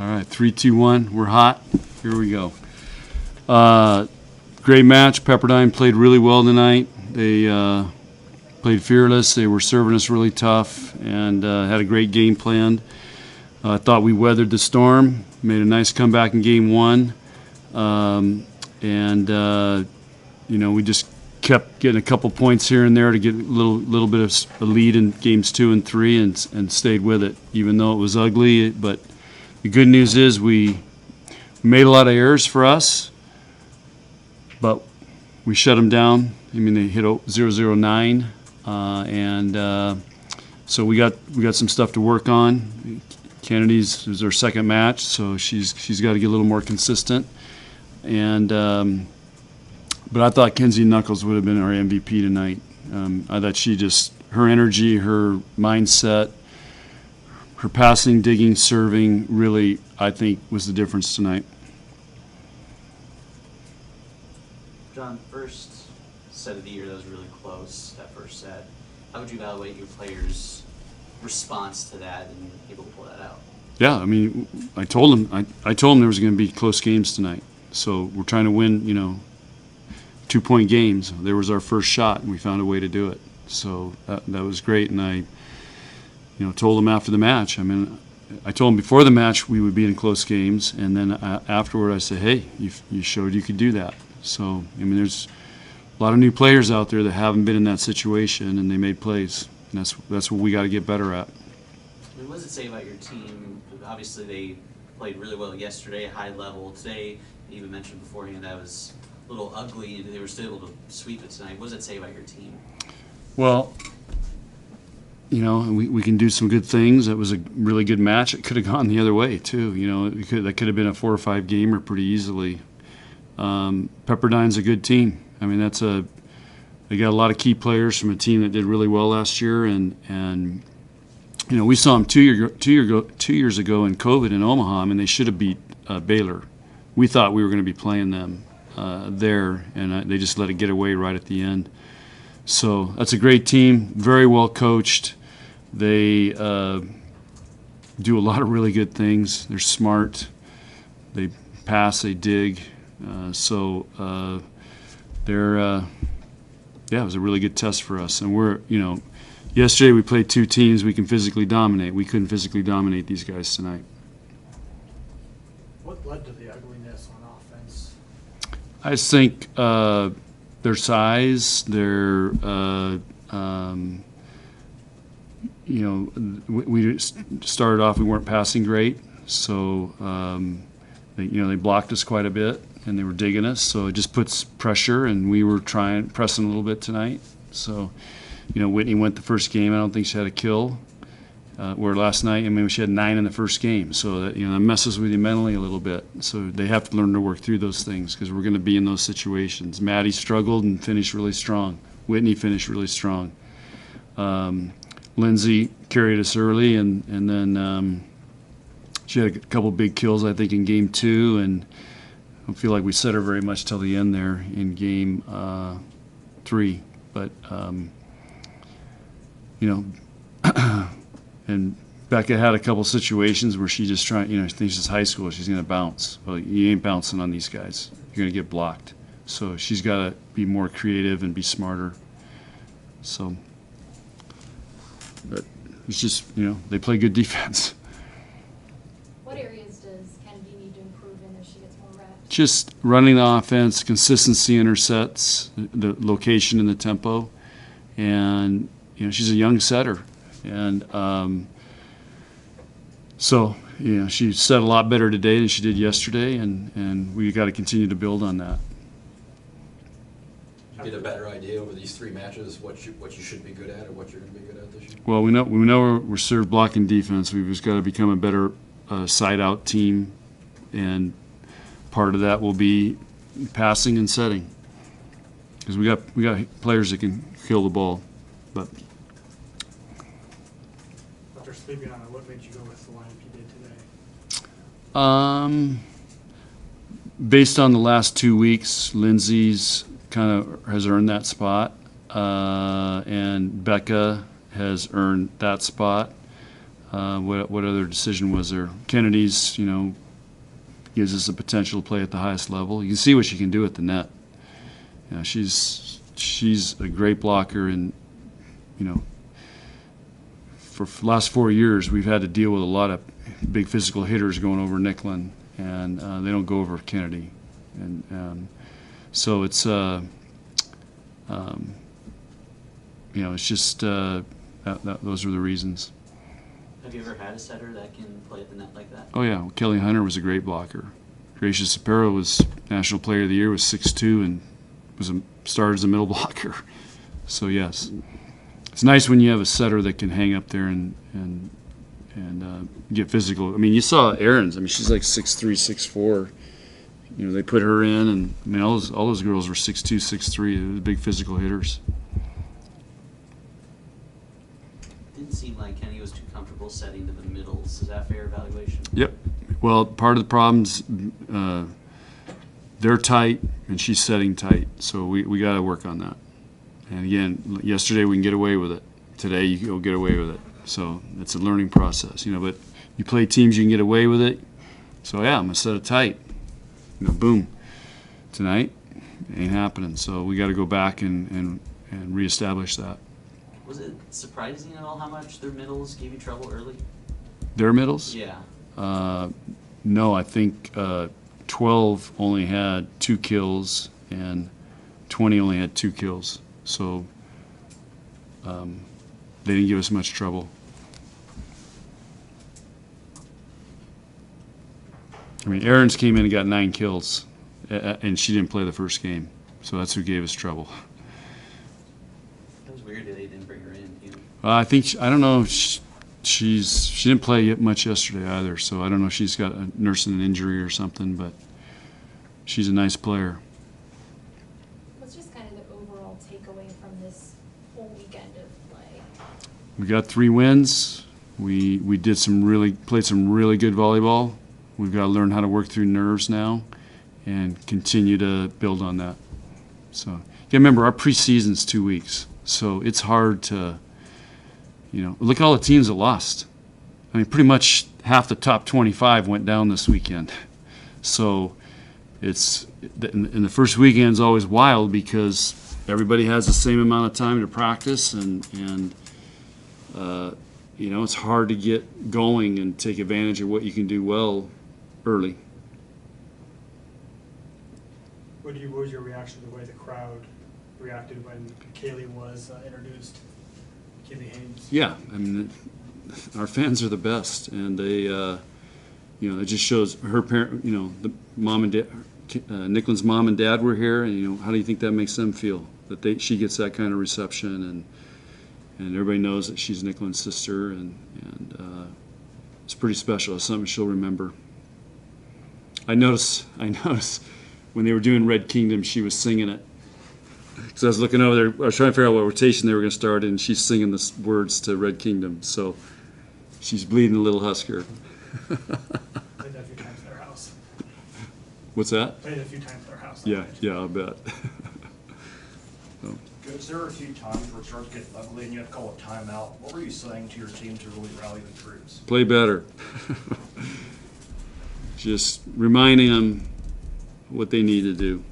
All right, 3, 2, 1. We're hot. Here we go. Great match. Pepperdine played really well tonight. They played fearless. They were serving us really tough and had a great game planned. I thought we weathered the storm, made a nice comeback in game 1. We just kept getting a couple points here and there to get a little bit of a lead in games 2 and 3 and stayed with it, even though it was ugly. But the good news is we made a lot of errors for us, but we shut them down. I mean, they hit 0-0-9, so we got some stuff to work on. Kennedy's was her second match, so she's got to get a little more consistent. But I thought Kenzie Knuckles would have been our MVP tonight. I thought her energy, her mindset, her passing, digging, serving, really, I think, was the difference tonight. John, first set of the year, that was really close, that first set. How would you evaluate your players' response to that and able to pull that out? Yeah, I mean, I told them there was going to be close games tonight. So we're trying to win, 2-point games. There was our first shot, and we found a way to do it. So that was great. And I, told them after the match. I mean, I told them before the match we would be in close games, and then afterward I said, hey, you showed you could do that. So, I mean, there's a lot of new players out there that haven't been in that situation, and they made plays. And that's what we got to get better at. What does it say about your team? Obviously, they played really well yesterday, high level. Today, you even mentioned beforehand that was a little ugly, and they were still able to sweep it tonight. What does it say about your team? Well, we can do some good things. It was a really good match. It could have gone the other way, too. That could have been a 4 or 5 gamer pretty easily. Pepperdine's a good team. I mean, they got a lot of key players from a team that did really well last year, and we saw them 2 years ago in COVID in Omaha. I mean, they should have beat Baylor. We thought we were going to be playing them there, and they just let it get away right at the end. So that's a great team, very well coached. They do a lot of really good things. They're smart. They pass, they dig. It was a really good test for us. And yesterday we played 2 teams we can physically dominate. We couldn't physically dominate these guys tonight. What led to the ugliness on offense? I just think their size, we started off, we weren't passing great, so they blocked us quite a bit, and they were digging us, so it just puts pressure, and we were pressing a little bit tonight. So, Whitney went the first game. I don't think she had a kill. Where last night, she had 9 in the first game, so that that messes with you mentally a little bit. So they have to learn to work through those things because we're going to be in those situations. Maddie struggled and finished really strong. Whitney finished really strong. Lindsay carried us early, and then she had a couple big kills, I think, in game 2, and I don't feel like we set her very much till the end there in game 3. But and Becca had a couple situations where she just she thinks it's high school, she's going to bounce. Well, you ain't bouncing on these guys. You're going to get blocked. So she's got to be more creative and be smarter. So, but it's just, they play good defense. What areas does Kennedy need to improve in as she gets more reps? Just running the offense, consistency in her sets, the location and the tempo. And, she's a young setter. And she set a lot better today than she did yesterday, and we got to continue to build on that. Did you get a better idea over these 3 matches what you should be good at or what you're going to be good at this year? Well, we know we're serve blocking defense. We've just got to become a better side-out team, and part of that will be passing and setting because we got players that can kill the ball, but. Sleeping on it, what made you go with the lineup you did today? Based on the last 2 weeks, Lindsay's kind of has earned that spot, and Becca has earned that spot. What other decision was there? Kennedy's, gives us the potential to play at the highest level. You can see what she can do at the net. She's a great blocker, and for the last 4 years we've had to deal with a lot of big physical hitters going over Nicklin, and they don't go over Kennedy, and so it's it's just those are the reasons. Have you ever had a setter that can play at the net like that? Oh yeah, Kelly Hunter was a great blocker. Gracia Sapero was National Player of the Year, was 6'2", and started as a middle blocker. So yes, it's nice when you have a setter that can hang up there and get physical. I mean, you saw Aaron's. I mean, she's like 6'3", 6'4". They put her in, and I mean, all those girls were 6'2", 6'3". They were big physical hitters. Didn't seem like Kenny was too comfortable setting to the middles. Is that a fair evaluation? Yep. Well, part of the problem's they're tight, and she's setting tight. So we got to work on that. And again, yesterday we can get away with it. Today you'll get away with it. So it's a learning process, But you play teams, you can get away with it. So yeah, I'm gonna set it tight. Boom. Tonight, ain't happening. So we got to go back and reestablish that. Was it surprising at all how much their middles gave you trouble early? Their middles? Yeah. No, I think 12 only had 2 kills and 20 only had 2 kills. So they didn't give us much trouble. I mean, Aaron's came in and got 9 kills, and she didn't play the first game. So that's who gave us trouble. That was weird that they didn't bring her in. I think I don't know. She didn't play much yesterday either, so I don't know if she's got nursing an injury or something. But she's a nice player. What's just kind of the overall takeaway from this whole weekend of play? We got 3 wins. We played some really good volleyball. We've got to learn how to work through nerves now, and continue to build on that. So remember, our preseason's 2 weeks, so it's hard to. Look at all the teams that lost. I mean, pretty much half the top 25 went down this weekend. So it's and the first weekend's always wild because everybody has the same amount of time to practice, and it's hard to get going and take advantage of what you can do well early. What was your reaction to the way the crowd reacted when Kaylee was introduced? Kaylee Haynes. Yeah, I mean, our fans are the best, and they, it just shows her parent. The mom and dad, Nicklin's mom and dad were here, and how do you think that makes them feel that she gets that kind of reception, and everybody knows that she's Nicklin's sister, and it's pretty special. It's something she'll remember. I noticed when they were doing Red Kingdom, she was singing it. So I was looking over there. I was trying to figure out what rotation they were going to start, and she's singing the words to Red Kingdom. So she's bleeding a little Husker. Played that a few times at their house. What's that? Played it a few times at their house. Yeah, I'll bet. Is there a few times where it starts getting ugly and you have to call a timeout? What were you saying to your team to really rally the troops? Play better. Just reminding them what they need to do.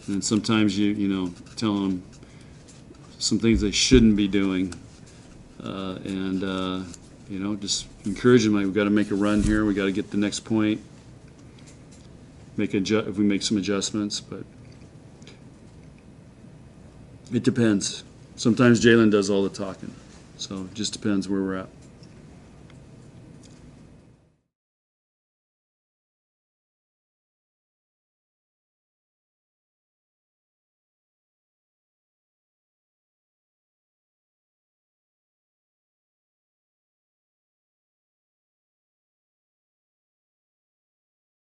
And sometimes you tell them some things they shouldn't be doing, just encourage them. Like, we've got to make a run here. We got to get the next point. If we make some adjustments, but it depends. Sometimes Jalen does all the talking, so it just depends where we're at.